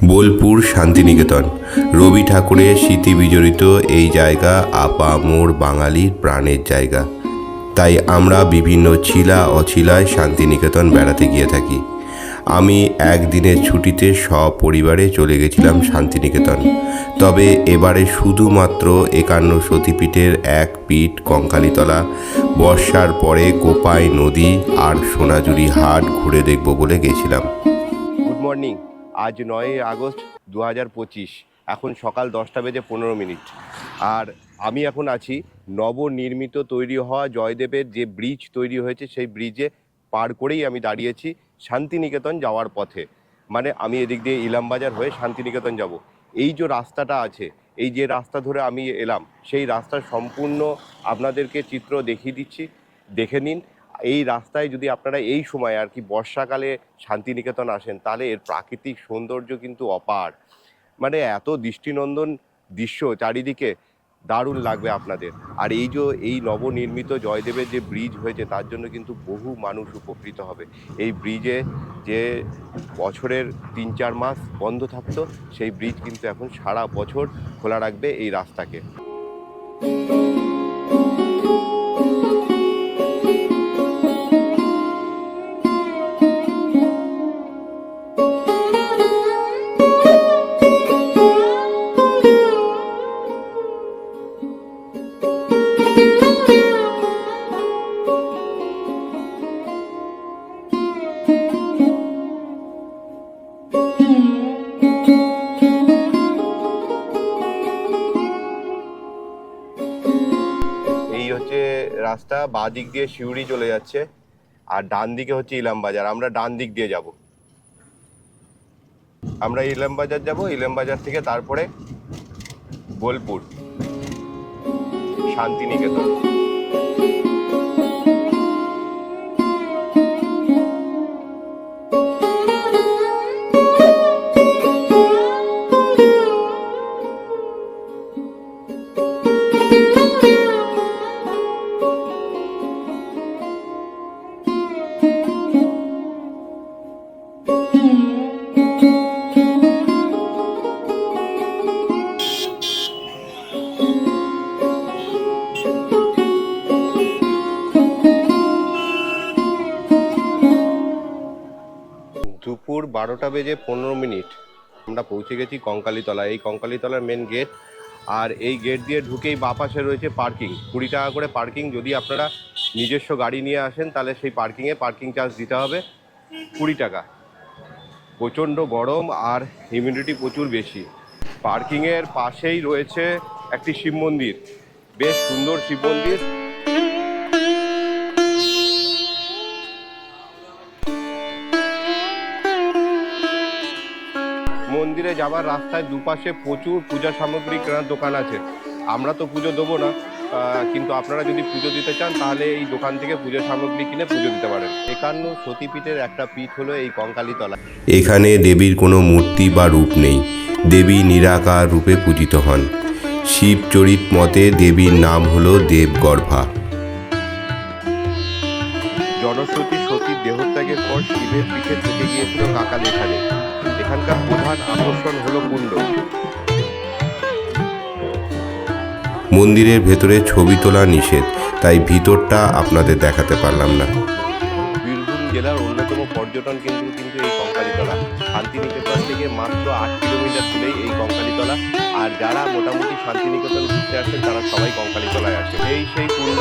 বোলপুর শান্তিনিকেতন। রবি ঠাকুরের স্মৃতি বিজড়িত এই জায়গা আপামর বাঙালির প্রাণের জায়গা। তাই আমরা বিভিন্ন ছিলা অছিলায় শান্তিনিকেতন বেড়াতে গিয়ে থাকি। আমি একদিনের ছুটিতে সপরিবারে চলে গেছিলাম শান্তিনিকেতন। তবে এবারে শুধুমাত্র 51 সতীপীঠের এক পীঠ কঙ্কালীতলা, বর্ষার পরে কোপাই নদী আর সোনাঝুরি হাট ঘুরে দেখব বলে গেছিলাম। Good morning. আজ 9 আগস্ট 2025। এখন সকাল 10:15। আর আমি এখন আছি নবনির্মিত তৈরি হওয়া জয়দেবের যে ব্রিজ তৈরি হয়েছে সেই ব্রিজে পার করেই আমি দাঁড়িয়েছি শান্তিনিকেতন যাওয়ার পথে। মানে আমি এদিক দিয়ে ইলামবাজার হয়ে শান্তিনিকেতন যাব। এই যে রাস্তাটা আছে, এই যে রাস্তা ধরে আমি এলাম, সেই রাস্তার সম্পূর্ণ আপনাদেরকে চিত্র দেখিয়ে দিচ্ছি, দেখে নিন। এই রাস্তায় যদি আপনারা এই সময় আর কি বর্ষাকালে শান্তিনিকেতন আসেন, তাহলে এর প্রাকৃতিক সৌন্দর্য কিন্তু অপার। মানে এত দৃষ্টিনন্দন দৃশ্য চারিদিকে, দারুণ লাগবে আপনাদের। আর এই নবনির্মিত জয়দেবের যে ব্রিজ হয়েছে তার জন্য কিন্তু বহু মানুষ উপকৃত হবে। এই ব্রিজে যে বছরের 3-4 মাস বন্ধ থাকতো, সেই ব্রিজ কিন্তু এখন সারা বছর খোলা রাখবে এই রাস্তাকে। এই হচ্ছে রাস্তা, বাঁ দিক দিয়ে সিউড়ি চলে যাচ্ছে আর ডান দিকে হচ্ছে ইলামবাজার। আমরা ডান দিক দিয়ে যাব। আমরা ইলামবাজার যাব, ইলামবাজার থেকে তারপরে বোলপুর, শান্তিনিকেতন। দুপুর 12:15 আমরা পৌঁছে গেছি কঙ্কালীতলা। এই কঙ্কালীতলার মেন গেট। আর এই গেট দিয়ে ঢুকেই বাঁ পাশে রয়েছে পার্কিং। 20 টাকা করে পার্কিং। যদি আপনারা নিজস্ব গাড়ি নিয়ে আসেন তাহলে সেই পার্কিংয়ে পার্কিং চার্জ দিতে হবে 20 টাকা। প্রচণ্ড গরম আর হিউমিডিটি প্রচুর বেশি। পার্কিংয়ের পাশেই রয়েছে একটি শিব মন্দির, বেশ সুন্দর শিব মন্দির। মন্দিরে যাওয়ার রাস্তায় দুপাশে প্রচুর পূজা সামগ্রী কেনার দোকান আছে। আমরা তো পুজো দেবো না, কিন্তু আপনারা যদি পুজো দিতে চান তাহলে এই দোকান থেকে পুজো সামগ্রী কিনে পুজো দিতে পারেন। 51 সতীপীঠের একটা পীঠ হলো এই কঙ্কালীতলা। এখানে দেবীর কোনো মূর্তি বা রূপ নেই। দেবী নিরাকার রূপে পূজিত হন। শিবচরিত মতে দেবীর নাম হলো দেবগর্ভা। জনশ্রুতি, সতীর দেহত্যাগের পর শিবের পিঠে থেকে গিয়েছিল কাকাল। এখানকার প্রধান আকর্ষণ হলো কুণ্ড। মন্দিরের ভেতরে ছবি তোলা নিষেধ, তাই ভিতরটা আপনাদের দেখাতে পারলাম না। বীরভূম জেলার অন্যতম পর্যটন কেন্দ্র কিন্তু এই কঙ্কালীতলা। শান্তিনিকেতন থেকে মাত্র 8 কিলোমিটার দূরেই এই কঙ্কালীতলা। আর যারা মোটামুটি শান্তিনিকেতন ঘুরতে আসেন তারা সবাই কঙ্কালীতলায় আসে। সেই কুণ্ড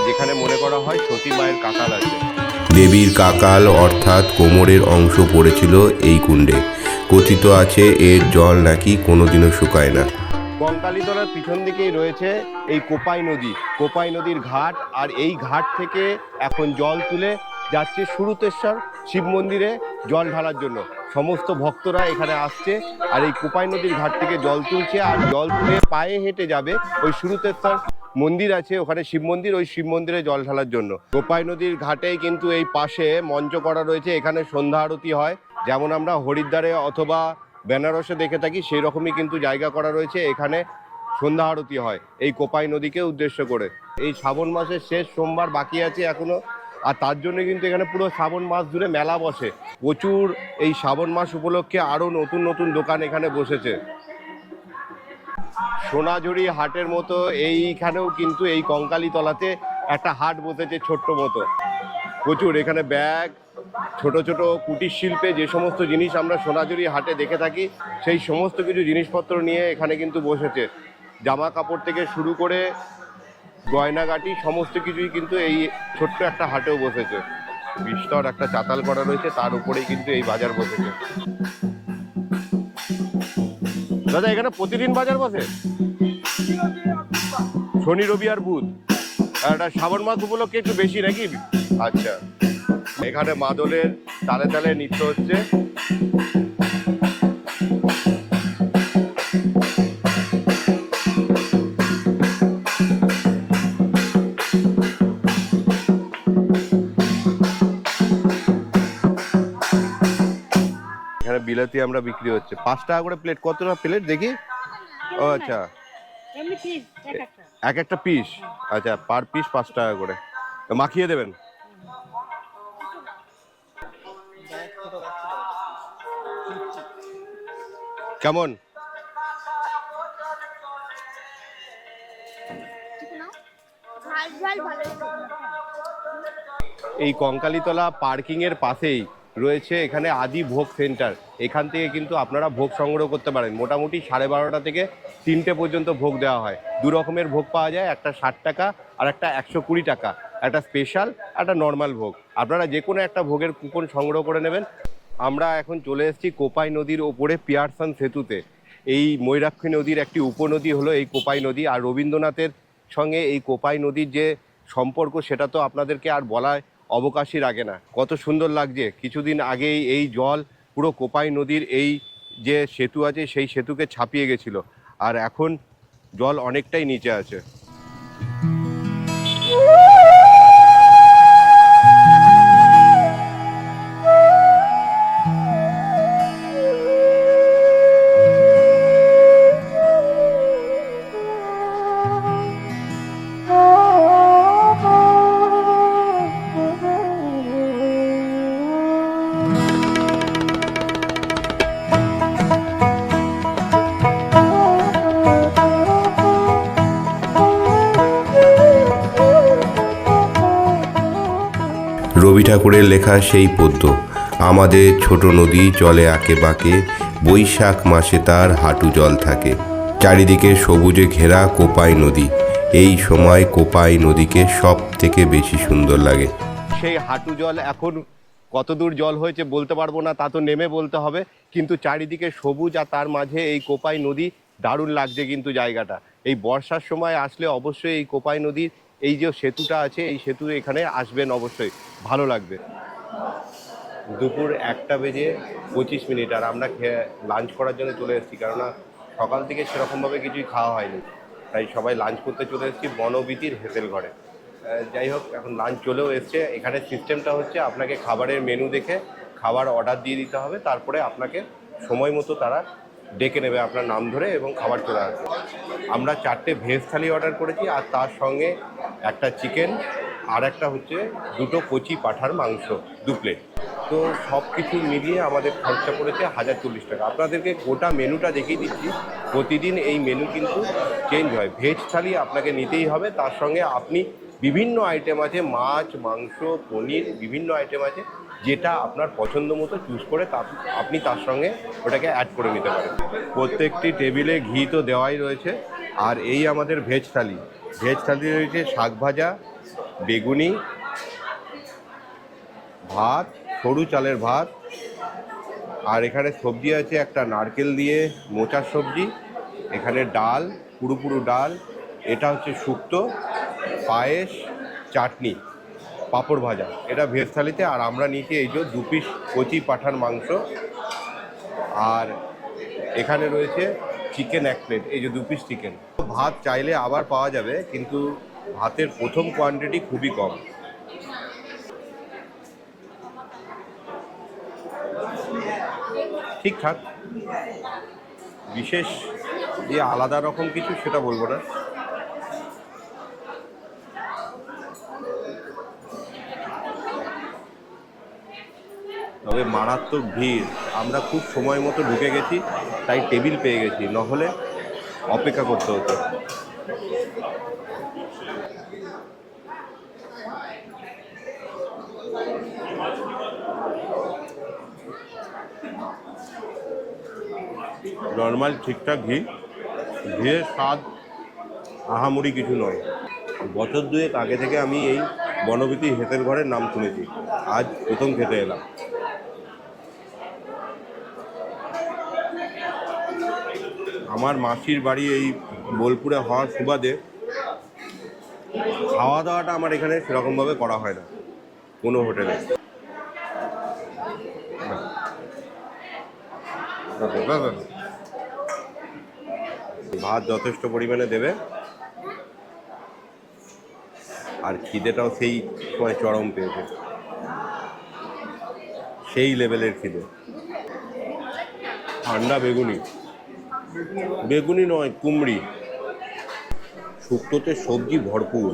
যেখানে মনে করা হয় সতী মায়ের কাকাল আছে। দেবীর কাকাল অর্থাৎ কোমরের অংশ পড়েছিল এই কুণ্ডে। কথিত আছে এর জল নাকি কোনোদিনও শুকায় না। কঙ্কালীতলার পিছন দিকেই রয়েছে এই কোপাই নদী, কোপাই নদীর ঘাট। আর এই ঘাট থেকে এখন জল তুলে যাচ্ছে সুরুতেশ্বর শিব মন্দিরে জল ঢালার জন্য। সমস্ত ভক্তরা এখানে আসছে আর এই কোপাই নদীর ঘাট থেকে জল তুলছে। আর জল তুলে পায়ে হেঁটে যাবে ওই সুরুতেশ্বর মন্দির আছে, ওখানে শিব মন্দির, ওই শিব মন্দিরে জল ঢালার জন্য। কোপাই নদীর ঘাটেই কিন্তু এই পাশে মঞ্চ করা রয়েছে। এখানে সন্ধ্যা আরতি হয়, যেমন আমরা হরিদ্বারে অথবা বেনারসে দেখে থাকি, সেই রকমই কিন্তু জায়গা করা রয়েছে। এখানে সন্ধ্যা আরতি হয় এই কোপাই নদীকে উদ্দেশ্য করে। এই শ্রাবণ মাসের শেষ সোমবার বাকি আছে এখনো। আর তার জন্য কিন্তু এখানে পুরো শ্রাবণ মাস জুড়ে মেলা বসে প্রচুর। এই শ্রাবণ মাস উপলক্ষে আরও নতুন নতুন দোকান এখানে বসেছে। সোনাঝুরি হাটের মতো এইখানেও কিন্তু এই কঙ্কালীতলাতে একটা হাট বসেছে ছোট্ট মতো। প্রচুর এখানে ব্যাগ, ছোট ছোট কুটির শিল্পে যে সমস্ত জিনিস আমরা সোনাঝুরি হাটে দেখে থাকি সেই সমস্ত কিছু জিনিসপত্র নিয়ে এখানে কিন্তু বসেছে। জামা কাপড় থেকে শুরু করে গয়নাগাটি সমস্ত কিছুই কিন্তু এই ছোট্ট একটা হাটেও বসেছে। বিস্তর একটা চাতাল করা রয়েছে, তার উপরেই কিন্তু এই বাজার বসেছে। দাদা এখানে প্রতিদিন বাজার বসে? শনি রবি আর বুধ। এটা শ্রাবণ মাস উপলক্ষে একটু বেশি নাকি? আচ্ছা, এখানে মাদলের তালে তালে নৃত্য হচ্ছে। এখানে বিলাতি আমরা বিক্রি হচ্ছে 5 টাকা করে প্লেট। কত টাকা প্লেট দেখি? ও আচ্ছা, এক একটা পিস। আচ্ছা, পার পিস 5 টাকা করে। মাখিয়ে দেবেন। কেমন? এই কঙ্কালীতলা পার্কিং এর পাশেই রয়েছে এখানে আদি ভোগ সেন্টার। এখান থেকে কিন্তু আপনারা ভোগ সংগ্রহ করতে পারেন। মোটামুটি 12:30 থেকে 3টে পর্যন্ত ভোগ দেওয়া হয়। 2 রকমের ভোগ পাওয়া যায়, একটা 60 টাকা আর একটা 120 টাকা, একটা স্পেশাল, একটা নর্মাল ভোগ। আপনারা যে কোনো একটা ভোগের কুপন সংগ্রহ করে নেবেন। আমরা এখন চলে এসেছি কোপাই নদীর ওপরে পিয়ারসন সেতুতে। এই ময়ূরাক্ষী নদীর একটি উপনদী হলো এই কোপাই নদী। আর রবীন্দ্রনাথের সঙ্গে এই কোপাই নদীর যে সম্পর্ক সেটা তো আপনাদেরকে আর বলায় অবকাশই রাখে না। কত সুন্দর লাগছে। কিছুদিন আগেই এই জল পুরো কোপাই নদীর এই যে সেতু আছে সেই সেতুকে ছাপিয়ে গেছিল, আর এখন জল অনেকটাই নিচে আছে। রবি ঠাকুরের লেখা সেই পদ্য, আমাদের ছোট নদী চলে আঁকে বাঁকে, বৈশাখ মাসে তার হাঁটু জল থাকে। চারিদিকে সবুজে ঘেরা কোপাই নদী। এই সময় কোপাই নদীকে সব থেকে বেশি সুন্দর লাগে। সেই হাঁটু জল এখন কত দূর জল হয়েছে বলতে পারবো না, তা তো নেমে বলতে হবে। কিন্তু চারিদিকে সবুজ আর তার মাঝে এই কোপাই নদী, দারুণ লাগছে কিন্তু জায়গাটা। এই বর্ষার সময় আসলে অবশ্যই এই কোপাই নদীর এই যে সেতুটা আছে এই সেতু এখানে আসবেন, অবশ্যই ভালো লাগবে। দুপুর 1:25 আর আমরা লাঞ্চ করার জন্য চলে এসেছি, কেননা সকাল থেকে সেরকমভাবে কিছুই খাওয়া হয়নি, তাই সবাই লাঞ্চ করতে চলে এসেছি বনবীতির হেসেল ঘরে। যাই হোক, এখন লাঞ্চ চলেও এসছে। এখানে সিস্টেমটা হচ্ছে আপনাকে খাবারের মেনু দেখে খাবার অর্ডার দিয়ে দিতে হবে, তারপরে আপনাকে সময় মতো তারা ডেকে নেবে আপনার নাম ধরে এবং খাবার চলে আসবে। আমরা 4টে ভেজ থালি অর্ডার করেছি, আর তার সঙ্গে একটা চিকেন আর একটা হচ্ছে 2টো কচি পাঁঠার মাংস 2 প্লেট। তো সব কিছু মিলিয়ে আমাদের খরচা পড়েছে 1040 টাকা। আপনাদেরকে গোটা মেনুটা দেখিয়ে দিচ্ছি। প্রতিদিন এই মেনু কিন্তু চেঞ্জ হয়। ভেজ থালি আপনাকে নিতেই হবে, তার সঙ্গে আপনি বিভিন্ন আইটেম আছে, মাছ, মাংস, পনির, বিভিন্ন আইটেম আছে, যেটা আপনার পছন্দ মতো চুজ করে আপনি তার সঙ্গে ওটাকে অ্যাড করে নিতে পারেন। প্রত্যেকটি টেবিলে ঘি তো দেওয়াই রয়েছে। আর এই আমাদের ভেজ থালি। ভেজ থালি রয়েছে শাক ভাজা, বেগুনি, ভাত, সরু চালের ভাত, আর এখানে সবজি আছে একটা নারকেল দিয়ে মোচার সবজি, এখানে ডাল, পুরো পুরো ডাল, এটা হচ্ছে শুক্তো, পায়েস, চাটনি, পাঁপড় ভাজা, এটা ভেজ থালিতে। আর আমরা নিচে এই যে 2 পিস কচি পাঁঠার মাংস, আর এখানে রয়েছে চিকেন 1 প্লেট, এই যে 2 পিস চিকেন। ভাত চাইলে আবার পাওয়া যাবে, কিন্তু ভাতের প্রথম কোয়ান্টিটি খুবই কম। ঠিকঠাক, বিশেষ যে আলাদা রকম কিছু সেটা বলবো না। তবে মারাত্মক ভিড়। আমরা খুব সময় মতো ঢুকে গেছি, তাই টেবিল পেয়ে গেছি, নহলে অপেক্ষা করতে হতো। নর্মাল ঠিকঠাক ঘিয়ের স্বাদ আহামরি কিছু নয়। বছর দুয়েক আগে থেকে আমি এই বনবীথি হেতের ঘরের নাম শুনেছি, আজ প্রথম খেতে এলাম। আমার মাসির বাড়ি এই বোলপুরে হওয়ার সুবাদে খাওয়া দাওয়াটা আমার এখানে সেরকমভাবে করা হয় না কোনো হোটেলে। ভাত যথেষ্ট পরিমাণে দেবে, আর খিদেটাও সেই সময় চরম পেয়েছে, সেই লেভেলের খিদে। ঠান্ডা বেগুনি নয়, কুমড়ি। শুক্তোতে সবজি ভরপুর,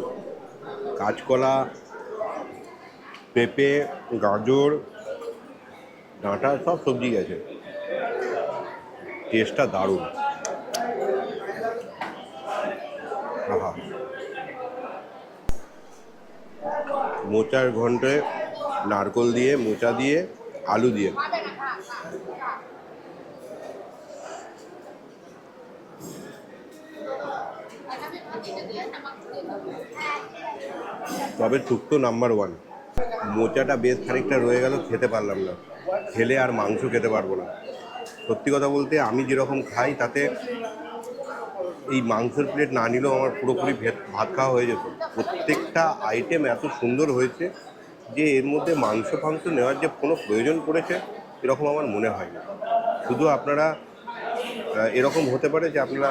কাঁচকলা, পেঁপে, গাজর, ডাঁটা, সব সবজি গেছে। টেস্টটা দারুণ। আহা, মোচার ঘন্টে নারকোল দিয়ে, মোচা দিয়ে, আলু দিয়ে। তবে শুক্তো নাম্বার 1। মোচাটা বেশ খানিকটা রয়ে গেল, খেতে পারলাম না। খেলে আর মাংস খেতে পারবো না। সত্যি কথা বলতে আমি যেরকম খাই তাতে এই মাংসের প্লেট না নিলেও আমার পুরোপুরি ভাত খাওয়া হয়ে যেত। প্রত্যেকটা আইটেম এত সুন্দর হয়েছে যে এর মধ্যে মাংস নেওয়ার যে কোনো প্রয়োজন পড়েছে এরকম আমার মনে হয় না। শুধু আপনারা এরকম হতে পারে যে আপনারা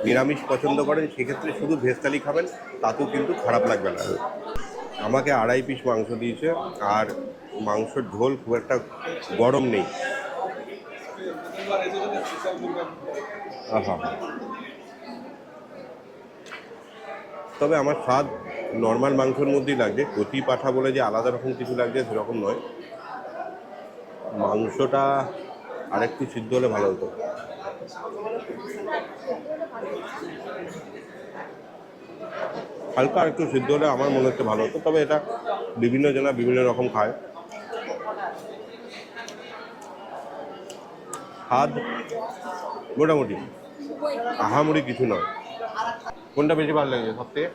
নিরামিষ পছন্দ করেন, সেক্ষেত্রে শুধু ভেজ থালি খাবেন, তাতেও কিন্তু খারাপ লাগবে না। আমাকে 2.5 পিস মাংস দিয়েছে, আর মাংসের ঝোল খুব একটা গরম নেই। আহা, তবে আমার স্বাদ নর্মাল মাংসের মধ্যেই লাগছে। কচি পাঠা বলে যে আলাদা রকম কিছু লাগছে সেরকম নয়। মাংসটা আরেকটু সিদ্ধ হলে ভালো হতো। হালকা আরেকটু সিদ্ধ হলে আমার মনে হচ্ছে ভালো হতো, তবে এটা বিভিন্ন জনা বিভিন্ন রকম খায়। স্বাদ মোটামুটি, আহামরি কিছু নয়। কোনটা বেশি ভালো লেগেছে সব থেকে?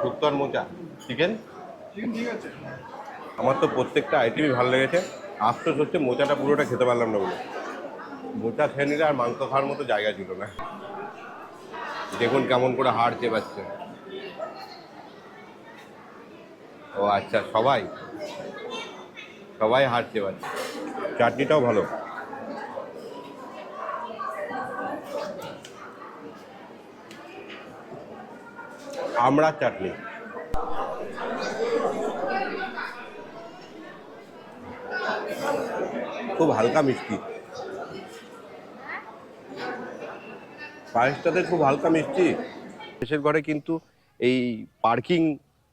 শুক্তো আর মোচা। চিকেন ঠিক আছে। আমার তো প্রত্যেকটা আইটেমই ভালো লেগেছে। আফসোস হচ্ছে মোচাটা পুরোটা খেতে পারলাম না বলে। মোচা খেয়ে নিলে আর মাংস খাওয়ার মতো জায়গা ছিল না। দেখুন কেমন করে হাড় চেবাচ্ছে। ও আচ্ছা, সবাই হাড় চেবাচ্ছে। চাটনিটাও ভালো। আমড়ার চাটনি। খুব হালকা মিষ্টি, পায়েসটাতে খুব হালকা মিষ্টি। দেশের ঘরে কিন্তু এই পার্কিং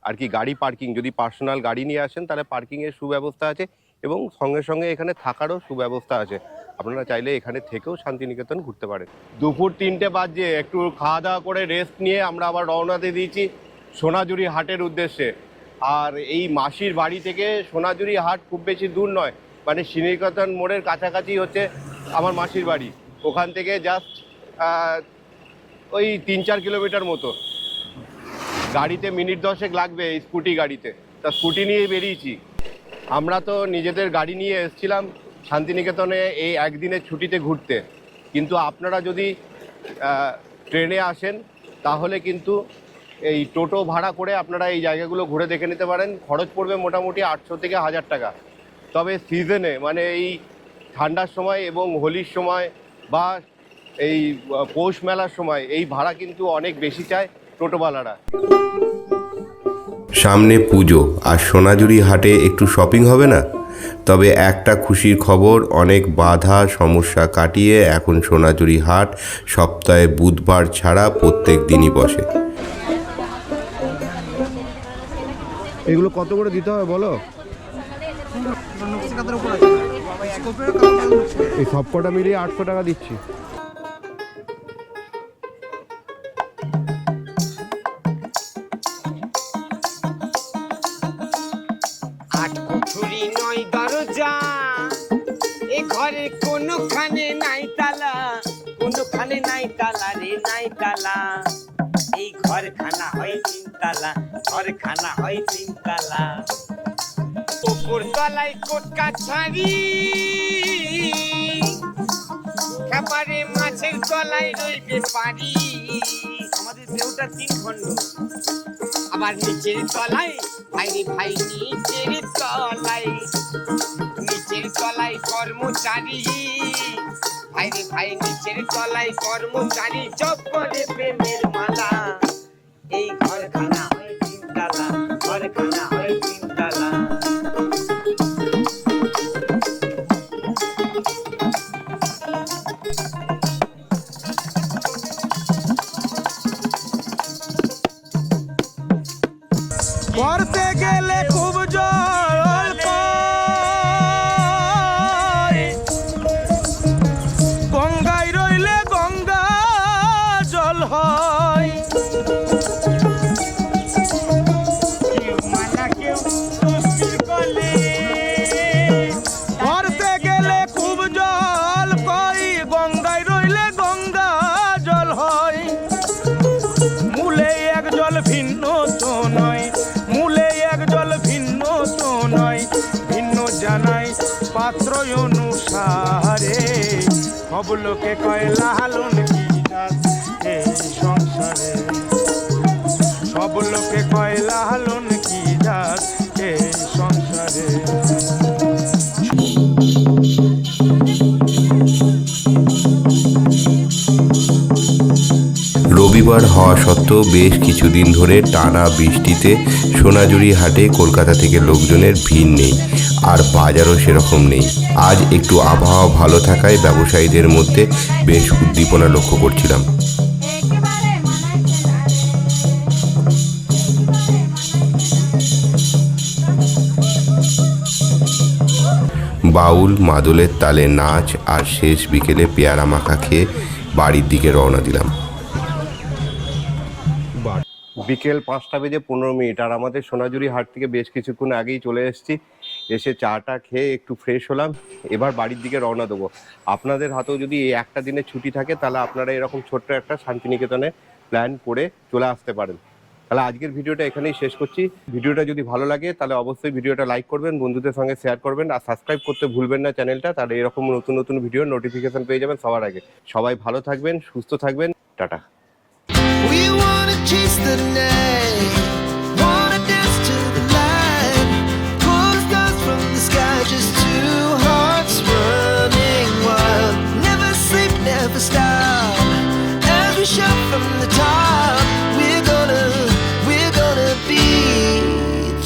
আর কি, গাড়ি পার্কিং, যদি পার্সোনাল গাড়ি নিয়ে আসেন তাহলে পার্কিংয়ের সুব্যবস্থা আছে, এবং সঙ্গে সঙ্গে এখানে থাকারও সুব্যবস্থা আছে। আপনারা চাইলে এখানে থেকেও শান্তিনিকেতন ঘুরতে পারেন। দুপুর 3টে বাজে, একটু খাওয়া দাওয়া করে রেস্ট নিয়ে আমরা আবার রওনা দিয়ে দিয়েছি সোনাঝুরি হাটের উদ্দেশ্যে। আর এই মাসির বাড়ি থেকে সোনাঝুরি হাট খুব বেশি দূর নয়, মানে শান্তিনিকেতন মোড়ের কাছাকাছি হচ্ছে আমার মাসির বাড়ি। ওখান থেকে জাস্ট ওই 3-4 কিলোমিটার মতো। গাড়িতে মিনিট 10 লাগবে, স্কুটি গাড়িতে। তা স্কুটি নিয়ে বেরিয়েছি। আমরা তো নিজেদের গাড়ি নিয়ে এসেছিলাম শান্তিনিকেতনে এই একদিনের ছুটিতে ঘুরতে, কিন্তু আপনারা যদি ট্রেনে আসেন তাহলে কিন্তু এই টোটো ভাড়া করে আপনারা এই জায়গাগুলো ঘুরে দেখে নিতে পারেন। খরচ পড়বে মোটামুটি 800 থেকে 1000 টাকা। তবে সিজনে, মানে এই ঠান্ডার সময় এবং হোলির সময় বা এই পৌষ মেলার সময় এই ভাড়া কিন্তু অনেক বেশি চায় টোটোওয়ালারা। সামনে পুজো, আর সোনাঝুরি হাটে একটু শপিং হবে না? তবে একটা খুশির খবর, অনেক বাধা সমস্যা কাটিয়ে এখন সোনাঝুরি হাট সপ্তাহে বুধবার ছাড়া প্রত্যেক দিনই বসে। এগুলো কত করে দিতে হবে বলো? এই সব কটা মিলিয়ে 800 টাকা দিচ্ছি। আট কুঠুরি নয় দরজা, এ ঘরে কোনোখানে নাই তালা, কোনোখানে নাই তালা রে নাই তালা। এই ঘরখানা হয় তিনতলা, ঘরখানা হয় তিনতলা। উপর তলায় কোট কাছারি, খাবারে মাছের তলায় রইবে পারি। আমাদের দেহটা 3 খণ্ড। আবার নিচের তলায় ভাইরে ভাই, নিচের তলায়, নিচের তলায় কর্মচারী, ভাইরে ভাই নিচের তলায় কর্মচারী, জপ করে প্রেমের মালা। এই ঘরখানা হয় তিনতলা, ঘরখানা হয় তিনতলা। করতে গেলে খুব জল কয়, গঙ্গায় রইলে গঙ্গা জল হয়। কেউ মালা কেউ ষষ্ঠীর কলে, করতে গেলে খুব জল কয়, গঙ্গায় রইলে গঙ্গা জল হয়। মূলে এক জল ভিন্ন তো নয়, মূলে এক জল ভিন্ন তো নয়, ভিন্ন জানাই পাত্র অনুসারে। সব লোকে কয় লালন কি জাত এই সংসারে, সব লোকে কয় লালন কি জাত এই সংসারে। রবিবার হওয়া সত্ত্বেও বেশ কিছুদিন ধরে টানা বৃষ্টিতে সোনাঝুরি হাটে কলকাতা থেকে লোকজনের ভিড় নেই, আর বাজারও সেরকম নেই। আজ একটু আবহাওয়া ভালো থাকায় ব্যবসায়ীদের মধ্যে বেশ উদ্দীপনা লক্ষ্য করছিলাম। বাউল মাদলের তালে নাচ আর শেষ বিকেলে পেয়ারা মাখা খেয়ে বাড়ির দিকে রওনা দিলাম। বিকেল 5:15 আর আমাদের সোনাঝুরি হাট থেকে বেশ কিছুক্ষণ আগেই চলে এসেছি। এসে চাটা খেয়ে একটু ফ্রেশ হলাম, এবার বাড়ির দিকে রওনা দেবো। আপনাদের হাতেও যদি এই একটা দিনের ছুটি থাকে তাহলে আপনারা এরকম ছোট্ট একটা শান্তিনিকেতনে প্ল্যান করে চলে আসতে পারেন। তাহলে আজকের ভিডিওটা এখানেই শেষ করছি। ভিডিওটা যদি ভালো লাগে তাহলে অবশ্যই ভিডিওটা লাইক করবেন, বন্ধুদের সঙ্গে শেয়ার করবেন, আর সাবস্ক্রাইব করতে ভুলবেন না চ্যানেলটা। তাহলে এরকম নতুন নতুন ভিডিওর নোটিফিকেশন পেয়ে যাবেন সবার আগে। সবাই ভালো থাকবেন, সুস্থ থাকবেন, tata. We wanna chase the night.